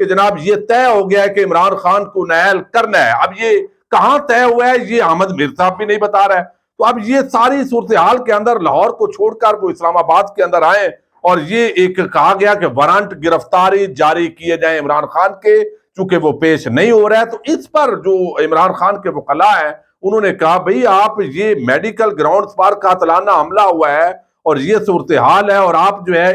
کہ جناب یہ طے ہو گیا ہے کہ عمران خان کو نائل کرنا ہے. اب یہ کہاں طے ہوا ہے یہ احمد میر صاحب بھی نہیں بتا رہا ہے. تو اب یہ ساری صورتحال کے اندر لاہور کو چھوڑ کر وہ اسلام آباد کے اندر آئے اور یہ ایک کہا گیا کہ وارنٹ گرفتاری جاری کیے جائیں عمران خان کے، چونکہ وہ پیش نہیں ہو رہا ہے. تو اس پر جو عمران خان کے وکلاء ہیں انہوں نے کہا بھئی آپ یہ میڈیکل گراؤنڈز پر قاتلانہ حملہ ہوا ہے اور یہ صورتحال ہے اور آپ جو ہے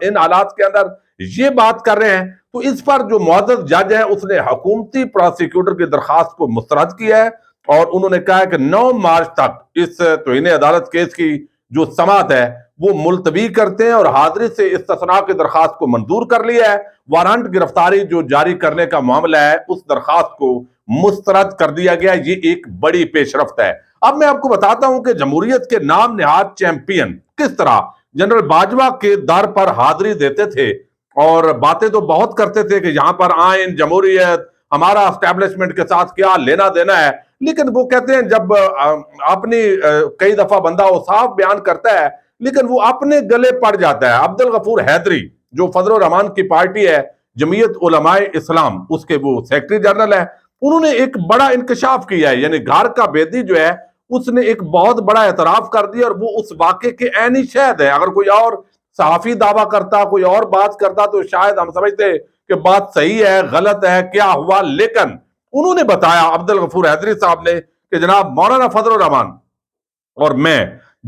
ان حالات کے اندر یہ بات کر رہے ہیں. تو اس پر جو معزز جج ہے اس نے حکومتی پراسیکیوٹر کی درخواست کو مسترد کیا ہے اور انہوں نے کہا ہے کہ 9 مارچ تک اس توہین عدالت کیس کی جو سماعت ہے وہ ملتوی کرتے ہیں اور حاضری سے استثناء کی درخواست کو منظور کر لیا ہے. وارنٹ گرفتاری جو جاری کرنے کا معاملہ ہے اس درخواست کو مسترد کر دیا گیا. یہ ایک بڑی پیش رفت ہے. اب میں آپ کو بتاتا ہوں کہ جمہوریت کے نام نہاد چیمپئن کس طرح جنرل باجوہ کے در پر حاضری دیتے تھے اور باتیں تو بہت کرتے تھے کہ یہاں پر آئین جمہوریت ہمارا اسٹیبلشمنٹ کے ساتھ کیا لینا دینا ہے، لیکن وہ کہتے ہیں جب اپنی کئی دفعہ بندہ اوصاف بیان کرتا ہے لیکن وہ اپنے گلے پڑ جاتا ہے. عبدالغفور حیدری جو فضل الرحمان کی پارٹی ہے جمعیت علماء اسلام اس کے وہ سیکرٹری جنرل ہے، انہوں نے ایک بڑا انکشاف کیا ہے. یعنی گھر کا بیدی جو ہے اس نے ایک بہت بڑا اعتراف کر دیا اور وہ اس واقعے کے عینی شاہد ہے. اگر کوئی اور صحافی دعویٰ کرتا کوئی اور بات کرتا تو شاید ہم سمجھتے کہ بات صحیح ہے غلط ہے کیا ہوا، لیکن انہوں نے بتایا عبدالغفور حیدری صاحب نے کہ جناب مولانا فضل الرحمان اور میں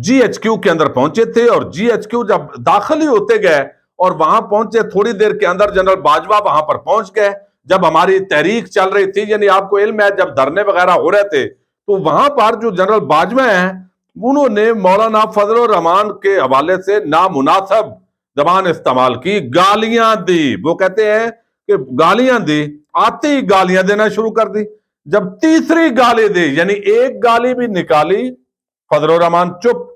جی ایچ کیو کے اندر پہنچے تھے اور جی ایچ کیو جب داخل ہی ہوتے گئے اور وہاں پہنچے تھوڑی دیر کے اندر جنرل باجوہ وہاں پر پہنچ گئے. جب ہماری تحریک چل رہی تھی یعنی آپ کو علم ہے جب دھرنے وغیرہ ہو رہے تھے تو وہاں پر جو جنرل باجوہ ہیں انہوں نے مولانا فضل الرحمان کے حوالے سے نامناسب زبان استعمال کی، گالیاں دی. وہ کہتے ہیں کہ گالیاں دی، آتے ہی گالیاں دینا شروع کر دی. جب تیسری گالی دی یعنی ایک گالی بھی نکالی فضل الرحمان چپ،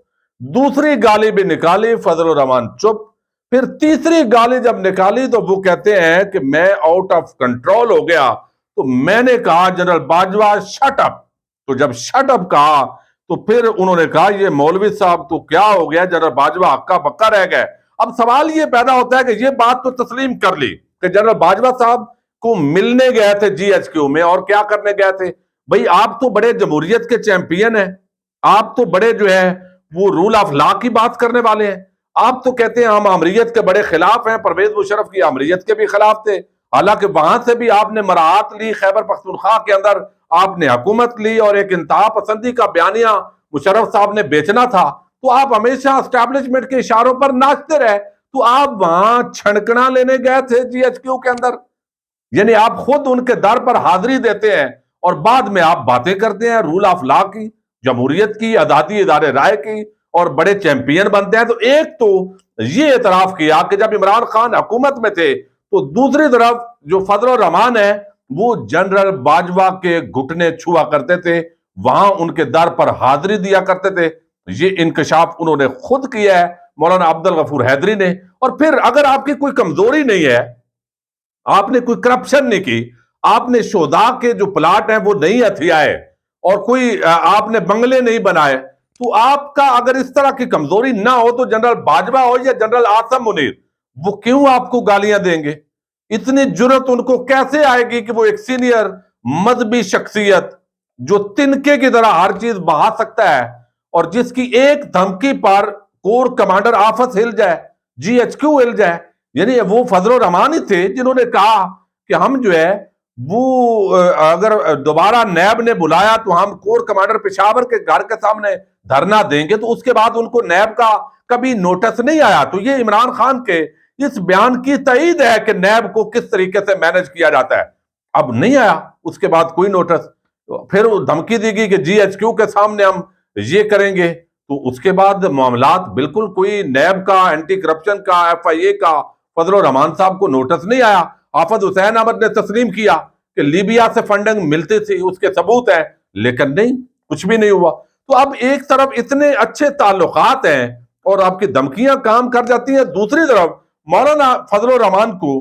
دوسری گالی بھی نکالی فضل الرحمان چپ، پھر تیسری گالی جب نکالی تو وہ کہتے ہیں کہ میں آؤٹ آف کنٹرول ہو گیا. تو میں نے کہا جنرل باجوہ شٹ اپ. تو جب شٹ اپ کہا تو پھر انہوں نے کہا یہ مولوی صاحب تو کیا ہو گیا، جنرل باجوہ ہکا بکا رہ گئے. اب سوال یہ پیدا ہوتا ہے کہ یہ بات تو تسلیم کر لی کہ جنرل باجوہ صاحب کو ملنے گئے تھے جی ایچ کیو میں اور کیا کرنے گئے تھے. بھئی آپ تو بڑے جمہوریت کے چیمپئن ہیں، آپ تو بڑے جو ہے وہ رول آف لا کی بات کرنے والے ہیں. آپ تو کہتے ہیں ہم آمریت کے بڑے خلاف ہیں، پرویز مشرف کی آمریت کے بھی خلاف تھے، حالانکہ وہاں سے بھی آپ نے مراعات لی، خیبر پختونخوا کے اندر آپ نے حکومت لی اور ایک انتہا پسندی کا بیانیہ مشرف صاحب نے بیچنا تھا. تو آپ ہمیشہ اسٹیبلشمنٹ کے اشاروں پر ناچتے رہے. تو آپ وہاں چھڑکنا لینے گئے تھے جی ایچ کیو کے اندر، یعنی آپ خود ان کے در پر حاضری دیتے ہیں اور بعد میں آپ باتیں کرتے ہیں رول آف لا کی، جمہوریت کی، آزادی ادارے رائے کی اور بڑے چیمپئن بنتے ہیں. تو ایک تو یہ اعتراف کیا کہ جب عمران خان حکومت میں تھے تو دوسری طرف جو فضل الرحمان ہے وہ جنرل باجوہ کے گھٹنے چھوا کرتے تھے، وہاں ان کے در پر حاضری دیا کرتے تھے. یہ انکشاف انہوں نے خود کیا ہے مولانا عبدالغفور حیدری نے. اور پھر اگر آپ کی کوئی کمزوری نہیں ہے، آپ نے کوئی کرپشن نہیں کی، آپ نے شہداء کے جو پلاٹ ہیں وہ نہیں ہتھیائے اور کوئی آپ نے بنگلے نہیں بنائے، تو آپ کا اگر اس طرح کی کمزوری نہ ہو تو جنرل باجوہ ہو یا جنرل عاصم منیر وہ کیوں آپ کو گالیاں دیں گے؟ اتنی جرت ان کو کیسے آئے گی کہ وہ ایک سینئر مذہبی شخصیت جو تنکے کی طرح ہر چیز بہا سکتا ہے اور جس کی ایک دھمکی پر کور کمانڈر آفس ہل جائے، جی ایچ کیو ہل جائے. یعنی وہ فضل الرحمان ہی تھے جنہوں نے کہا کہ ہم جو ہے وہ اگر دوبارہ نیب نے بلایا تو ہم کور کمانڈر پشاور کے گھر کے سامنے دھرنا دیں گے. تو اس کے بعد ان کو نیب کا کبھی نوٹس نہیں آیا. تو یہ عمران خان کے اس بیان کی تائید ہے کہ نیب کو کس طریقے سے مینج کیا جاتا ہے. اب نہیں آیا اس کے بعد کوئی نوٹس. پھر دھمکی دی گئی کہ جی ایچ کیو کے سامنے ہم یہ کریں گے. تو اس کے بعد معاملات بالکل کوئی نیب کا، اینٹی کرپشن کا، ایف آئی اے کا فضل الرحمان صاحب کو نوٹس نہیں آیا. حافظ حسین احمد نے تسلیم کیا کہ لیبیا سے فنڈنگ ملتی تھی، اس کے ثبوت ہے، لیکن نہیں، کچھ بھی نہیں ہوا. تو اب ایک طرف اتنے اچھے تعلقات ہیں اور آپ کی دھمکیاں کام کر جاتی ہیں، دوسری طرف مولانا فضل الرحمان کو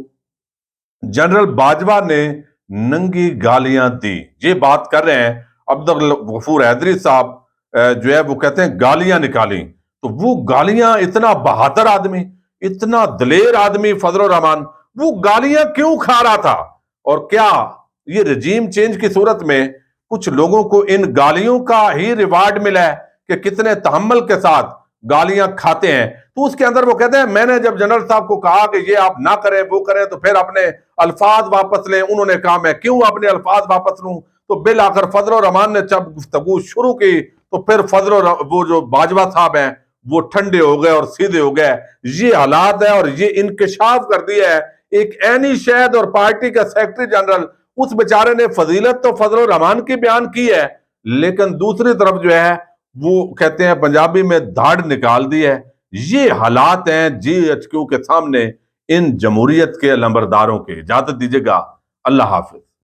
جنرل باجوہ نے ننگی گالیاں دی. یہ بات کر رہے ہیں عبدالغفور حیدری صاحب جو ہے وہ کہتے ہیں گالیاں نکالی. تو وہ گالیاں، اتنا بہادر آدمی، اتنا دلیر آدمی فضل الرحمان، وہ گالیاں کیوں کھا رہا تھا؟ اور کیا یہ رجیم چینج کی صورت میں کچھ لوگوں کو ان گالیوں کا ہی ریوارڈ ملا ہے کہ کتنے تحمل کے ساتھ گالیاں کھاتے ہیں؟ تو اس کے اندر وہ کہتے ہیں میں نے جب جنرل صاحب کو کہا کہ یہ آپ نہ کریں وہ کریں تو پھر اپنے الفاظ واپس لیں. انہوں نے کہا میں کیوں اپنے الفاظ واپس لوں؟ تو بالآخر فضل الرحمان نے جب گفتگو شروع کی تو پھر وہ جو باجوہ صاحب ہیں وہ ٹھنڈے ہو گئے اور سیدھے ہو گئے. یہ حالات ہے اور یہ انکشاف کر دیا ہے. ایک عینی شہد اور پارٹی کا سیکرٹری جنرل اس بیچارے نے فضیلت تو فضل الرحمان کی بیان کی ہے لیکن دوسری طرف جو ہے وہ کہتے ہیں پنجابی میں دھاڑ نکال دی ہے. یہ حالات ہیں جی ایچ کیو کے سامنے ان جمہوریت کے علمبرداروں کے. اجازت دیجیے گا. اللہ حافظ.